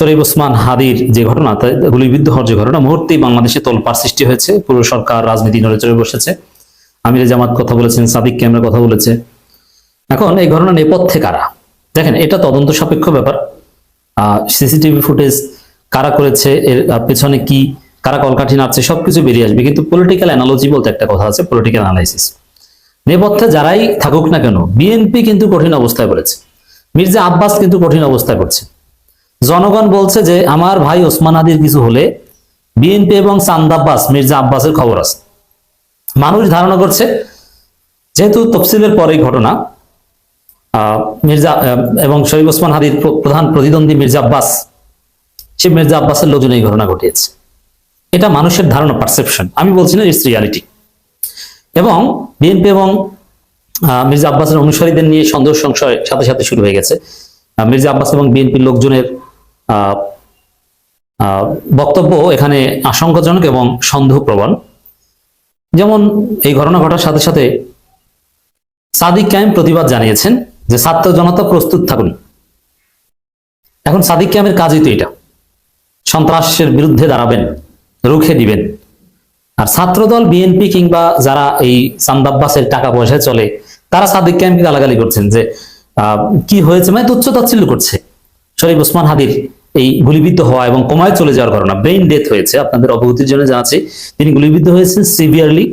শরীফ ওসমান হাদির যে ঘটনা, গুলিবিদ্ধ হওয়ার যে ঘটনা, মুহূর্তেই বাংলাদেশে তোলপাড় সৃষ্টি হয়েছে। পুরো সরকার রাজনীতি নড়ে চড়ে বসেছে। আমিরে জামাত কথা বলেছেন, সাদিক ক্যামেরা কথা বলেছে। এখন এই ঘটনা নেপথ্যে কারা? দেখেন, এটা তদন্ত সাপেক্ষ ব্যাপার। সিসিটিভি ফুটেজ কারা করেছে, এর পেছনে কি, কারা কলকাঠি নাড়ছে, সবকিছু বেরিয়ে আসবে। কিন্তু পলিটিক্যাল অ্যানালজি বলতে একটা কথা আছে, পলিটিক্যাল অ্যানালাইসিস। নেপথ্যে যারাই থাকুক না কেন, বিএনপি কিন্তু কঠিন অবস্থায় পড়েছে। মির্জা আব্বাস কিন্তু কঠিন অবস্থায় পড়ছে। জনগণ বলছে যে আমার ভাই ওসমান হাদির কিছু হলে বিএনপি এবং চাঁদ আব্বাস, মির্জা আব্বাসের খবর আছে। মানুষ ধারণা করছে যেহেতু তফসিলের পরে ঘটনা, মির্জা এবং শরীফ ওসমান হাদির প্রধান প্রতিদ্বন্দ্বী মির্জা আব্বাস, সে মির্জা আব্বাসের লোকজন এই ঘটনা ঘটিয়েছে। এটা মানুষের ধারণা, পারসেপশন। আমি বলছি না ইটস রিয়ালিটি। এবং বিএনপি এবং মির্জা আব্বাসের অনুসারীদের নিয়ে সন্দেহ সংশয় সাথে সাথে শুরু হয়ে গেছে। মির্জা আব্বাস এবং বিএনপির লোকজনের বক্তব্য এখানে আশঙ্কাজনক এবং সন্দেহপ্রবণ। যেমন এই ঘটনা ঘটার সাথে সাথে সাদিক ক্যাম প্রতিবাদ জানিয়েছেন যে ছাত্র জনতা প্রস্তুত থাকুন। এখন সাদিক ক্যামের কাজই তো এটা, সন্ত্রাসের বিরুদ্ধে দাঁড়াবেন, রুখে দিবেন। আর ছাত্রদল, বিএনপি কিংবা যারা এই চাঁদ আব্বাসের টাকা পয়সায় চলে, তারা সাদিক ক্যামকে গালাগালি করছেন যে কি হয়েছে, মানে তুচ্ছ-তাচ্ছিল্য করছে। শরীফ ওসমান হাদির এই গুলিবিদ্ধ হওয়া এবং কোমায় চলে যাওয়ার ঘটনা, ব্রেইন ডেথ হয়েছে, আপনাদের অবগতির জন্য জানাচ্ছি। তিনি গুলিবিদ্ধ হয়েছেন সিভিয়ারলি।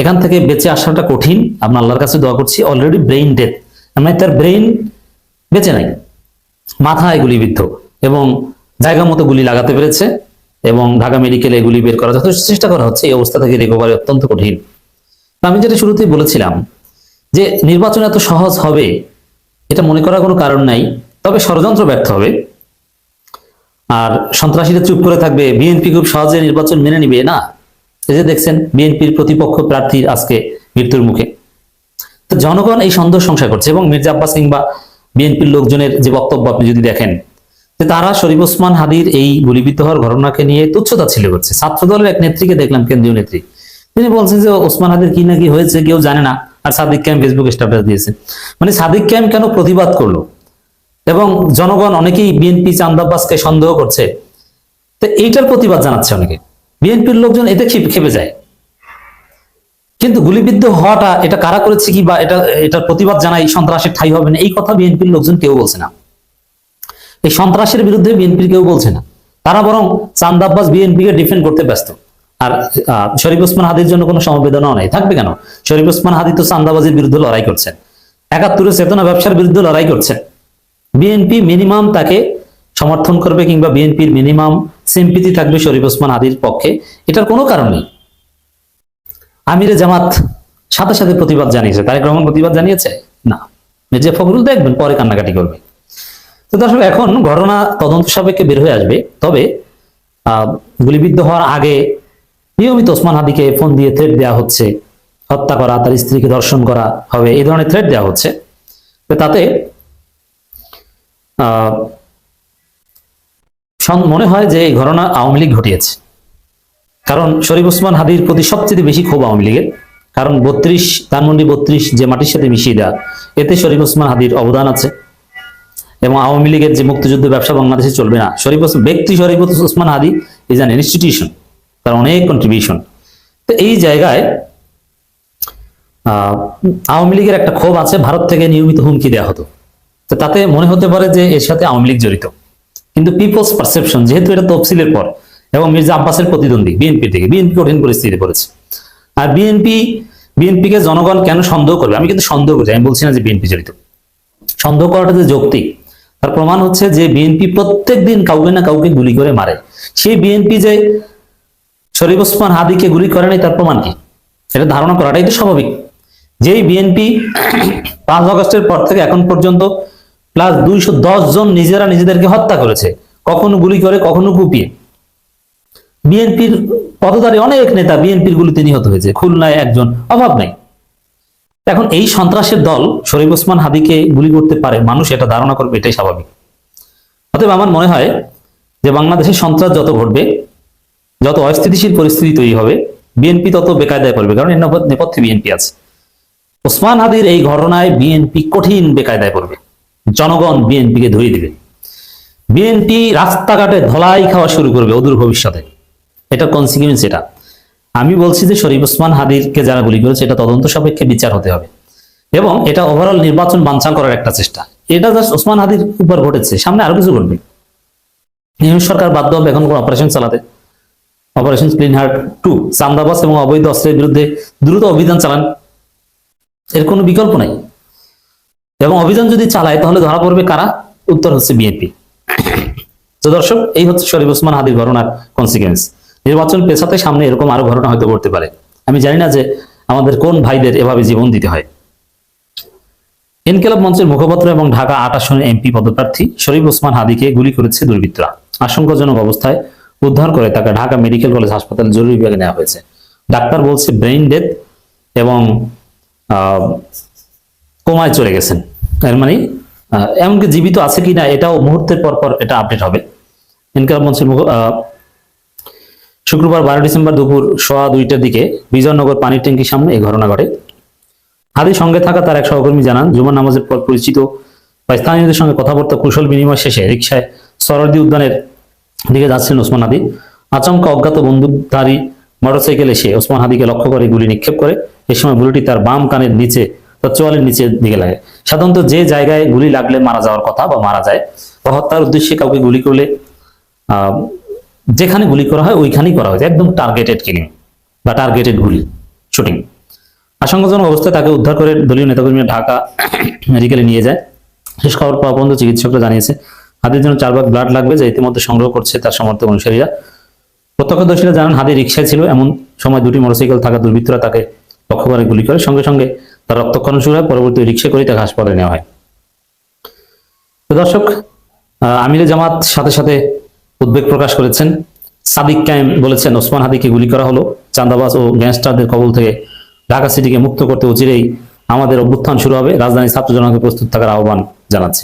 এখান থেকে বেঁচে আসাটা কঠিন, আমরা আল্লাহর কাছে দোয়া করছি। অলরেডি ব্রেইন ডেথ, মানে তার ব্রেইন বেঁচে নাই, মাথায় গুলিবিদ্ধ, এবং জায়গা মতো গুলি লাগাতে পেরেছে এবং ঢাকা মেডিকেলে গুলি বের করার যথেষ্ট চেষ্টা করা হচ্ছে। এই অবস্থা থেকে রিকভারি অত্যন্ত কঠিন। আমি যেটা শুরুতেই বলেছিলাম যে নির্বাচন এত সহজ হবে এটা মনে করার কোনো কারণ নাই। তবে ষড়যন্ত্র ব্যর্থ হবে, আর সন্ত্রাসীরা চুপ করে থাকবে, বিএনপি খুব সহজে নির্বাচন মেনে নিবে না। এই যে দেখছেন বিএনপির প্রতিপক্ষ প্রার্থীর আজকে মৃত্যুর মুখে। তো জনগণ এই সন্দেহ সংশয় করছে। এবং মির্জা আব্বাস কিংবা বিএনপির লোকজনের যে বক্তব্য আপনি যদি দেখেন, যে তারা শরীফ ওসমান হাদির এই গুলিবিদ্ধ হওয়ার ঘটনাকে নিয়ে তুচ্ছতাচ্ছিল্য করছে। ছাত্রদলের এক নেত্রীকে দেখলাম, কেন্দ্রীয় নেত্রী, তিনি বলছেন যে ওসমান হাদির কি না কি হয়েছে কেউ জানে না, আর সাদিক ক্যাম ফেসবুক স্ট্যাটাস দিয়েছে। মানে সাদিক ক্যাম কেন প্রতিবাদ করলো? এবং জনগণ অনেকেই বিএনপি চাঁদ আব্বাসকে সন্দেহ করছে, তো এইটার প্রতিবাদ জানাচ্ছে অনেকে। বিএনপির লোকজন এতে খেপে যায়। কিন্তু গুলিবিদ্ধ হওয়াটা এটা কারা করেছে কি, বা এটার প্রতিবাদ জানাই সন্ত্রাসের ঠাঁই হবে না, এই কথা বিএনপির লোকজন কেউ বলছে না। এই সন্ত্রাসের বিরুদ্ধে বিএনপির কেউ বলছে না, তারা বরং চাঁদ আব্বাস বিএনপিকে ডিফেন্ড করতে ব্যস্ত। আর শরীফ ওসমান হাদির জন্য কোনো সমবেদনাও নাই, থাকবে কেন? শরীফ ওসমান হাদি তো চাঁদাবাজির বিরুদ্ধে লড়াই করছেন, ৭১ চেতনা ব্যবসার বিরুদ্ধে লড়াই করছেন। বিএনপি মিনিমাম তাকে সমর্থন করবে, কিংবা বিএনপির মিনিমাম সিম্পিতি থাকবে শরীফ ওসমান হাদির পক্ষে, এটার কোনো কারণ নেই। আমিরে জামাত সাথে সাথে প্রতিবাদ জানিয়েছে, তারেক রহমান প্রতিবাদ জানিয়েছে না, মির্জা ফখরুল দেখবেন পরে কান্নাকাটি করবে। তো দর্শক, এখন ঘটনা তদন্ত সাপেক্ষে বের হয়ে আসবে। তবে গুলিবিদ্ধ হওয়ার আগে নিয়মিত ওসমান হাদিকে ফোন দিয়ে থ্রেট দেওয়া হচ্ছে, হত্যা করা, তার স্ত্রীকে ধর্ষণ করা হবে, এই ধরনের থ্রেট দেওয়া হচ্ছে। তাতে মনে হয় যে এই ঘটনা আওয়ামী লীগ ঘটিয়েছে। কারণ শরীফ ওসমান হাদির প্রতি সবচেয়ে বেশি ক্ষোভ আওয়ামী লীগের। কারণ 32 ধানমন্ডি 32 যে মাটির সাথে মিশিয়ে দেওয়া, এতে শরীফ ওসমান হাদির অবদান আছে। এবং আওয়ামী লীগের যে মুক্তিযুদ্ধ ব্যবসা বাংলাদেশে চলবে না, শরীফ ওসমান হাদি ইজ অ্যান ইনস্টিটিউশন, তার অনেক কন্ট্রিবিউশন। তো এই জায়গায় আওয়ামী লীগের একটা ক্ষোভ আছে, ভারত থেকে নিয়মিত হুমকি দেওয়া হতো। তো তাতে মনে হতে পারে যে এর সাথে আওয়ামী লীগ জড়িত। কিন্তু পিপলস পারসেপশন, যেহেতু এটা তফসিলের পর, এবং মির্জা আব্বাসের প্রতিদ্বন্দ্বী বিএনপি থেকে, বিএনপি কঠিন পরিস্থিতি পড়েছে। আর বিএনপিকে জনগণ কেন সন্দেহ করবে? আমি কিন্তু সন্দেহ করি, আমি বলছি না যে বিএনপি জড়িত। সন্দেহ করাটা যে যৌক্তিক, তার প্রমাণ হচ্ছে যে বিএনপি প্রত্যেক দিন কাউকে না কাউকে গুলি করে মারে। সেই বিএনপি যে শরীফ ওসমান হাদিকে গুলি করে নাই, তার প্রমাণ কি? এটা ধারণা করাটাই তো স্বাভাবিক। যেই বিএনপি 5 আগস্টের পর থেকে এখন পর্যন্ত প্লাস 210 জন নিজেরা নিজেদেরকে হত্যা করেছে, কখনো গুলি করে, কখনো কুপিয়ে। বিএনপির পদধারী অনেক নেতা বিএনপির গুলিতে নিহত হয়েছে, খুলনায় একজন, অভাব নাই। এখন এই সন্ত্রাসের দল শরীফ ওসমান হাদিকে গুলি করতে পারে, মানুষ এটা ধারণা করবে, এটাই স্বাভাবিক। অতএব আমার মনে হয় যে বাংলাদেশে সন্ত্রাস যত ঘটবে, যত অস্থিতিশীল পরিস্থিতি তৈরি হবে, বিএনপি তত বেকায়দায় পড়বে। কারণ এর নেপথ্যে বিএনপি আছে। ওসমান হাদির এই ঘটনায় বিএনপি কঠিন বেকায়দায় পড়বে, জনগণ বিএনপিকে ধরিয়ে দিবে। বিএনপি রাস্তাঘাটে ধলাই খাওয়া শুরু করবে অদূর ভবিষ্যতে। এটা কনসিকুয়েন্স। এটা আমি বলছি যে শরীফ ওসমান হাদিকে যারা গুলি করেছে এটা তদন্ত সাপেক্ষে বিচার হতে হবে, এবং এটা ওভারঅল নির্বাচন বানচাল করার একটা চেষ্টা। এটা জাস্ট ওসমান হাদির উপর ঘটেছে, সামনে আরো কিছু ঘটবে। ইউনিট সরকার বাধ্য হবে এখন কোন অপারেশন চালাতে, অপারেশন ক্লিন হার্ট 2, চান্দাবাজ এবং অবৈধ অস্ত্রের বিরুদ্ধে দ্রুত অভিযান চালান, এর কোনো বিকল্প নাই। এবং অভিযান যদি চালায় তাহলে ধরা পড়বে কারা? উত্তর হচ্ছে বিএনপি। তো দর্শক, এই হচ্ছে শরীফ ওসমান হাদির ঘটনার কনসিকুয়েন্স। নির্বাচন পেছাতে সামনে এরকম আরো ঘটনা হয়তো ঘটতে পারে। আমি জানি না যে আমাদের কোন ভাইদের এভাবে জীবন দিতে হয়। ইনকিলাব মঞ্চের মুখপাত্র এবং ঢাকা 8 আসনের এমপি পদপ্রার্থী শরীফ ওসমান হাদিকে গুলি করেছে দুর্বৃত্তরা। আশঙ্কাজনক অবস্থায় উদ্ধার করে তাকে ঢাকা মেডিকেল কলেজ হাসপাতালে জরুরি বিভাগে নেওয়া হয়েছে। ডাক্তার বলছে ব্রেইন ডেথ এবং কোমায় চলে গেছেন। এর মানে এমনকি জীবিত আছে কিনা এটাও মুহূর্তের পর পর এটা আপডেট হবে। ইনকিলাব মঞ্চের শুক্রবার 12 ডিসেম্বর দুপুর 2:15টার দিকে বিজয়নগর পানির ট্যাঙ্কির সামনে এই ঘটনা ঘটে। হাদির সঙ্গে থাকা তার এক সহকর্মী জানান, জুমার নামাজের পর পরিচিত বা স্থানীয়দের সঙ্গে কথাবার্তা কুশল বিনিময় শেষে রিকশায় সরদি উদ্যানের দিকে যাচ্ছিলেন ওসমান হাদি। আচমকা অজ্ঞাত বন্দুকধারী মোটরসাইকেল এসে ওসমান হাদিকে লক্ষ্য করে গুলি নিক্ষেপ করে। এই সময় গুলিটি তার বাম কানের নিচে, তার চোয়ালের নিচের দিকে লাগে। সাধারণত যে জায়গায় গুলি লাগলে মারা যাওয়ার কথা বা মারা যায় বা হত্যার উদ্দেশ্যে কাউকে গুলি করলে যেখানে গুলি করা হয় ওইখানেই করা হয়েছে, একদম টার্গেটেড কিলিং বা টার্গেটেড গুলি শুটিং। আশঙ্কাজনক অবস্থায় তাকে উদ্ধার করে দলীয় নেতাকর্মীরা ঢাকা মেডিকেলে নিয়ে যায়। শেষ খবর পাওয়া পর্যন্ত চিকিৎসকরা জানিয়েছে হাদির জন্য 4 ভাগ ব্লাড লাগবে, যা ইতিমধ্যে সংগ্রহ করছে তার সমর্থক অনুসারীরা। প্রত্যক্ষদর্শীরা জানান, হাদি রিকশায় ছিল, এমন সময় দুটি মোটরসাইকেল থাকা দুর্বৃত্তরা তাকে লক্ষ্য করে গুলি করে। সঙ্গে সঙ্গে তার রক্তক্ষরণ শুরু হয়। পরবর্তী রিকশা করে তাকে হাসপাতালে নেওয়া হয়। তো দর্শক, আমিরে জামাত সাথে সাথে উদ্বেগ প্রকাশ করেছেন। সাদিক কায়েম বলেছেন, ওসমান হাদিকে গুলি করা হলো চাঁদাবাজ ও গ্যাংস্টারদের কবল থেকে ঢাকা সিটিকে মুক্ত করতে অচিরেই আমাদের অভ্যুত্থান শুরু হবে। রাজধানীর ছাত্র জনতাকে প্রস্তুত থাকার আহ্বান জানাচ্ছি।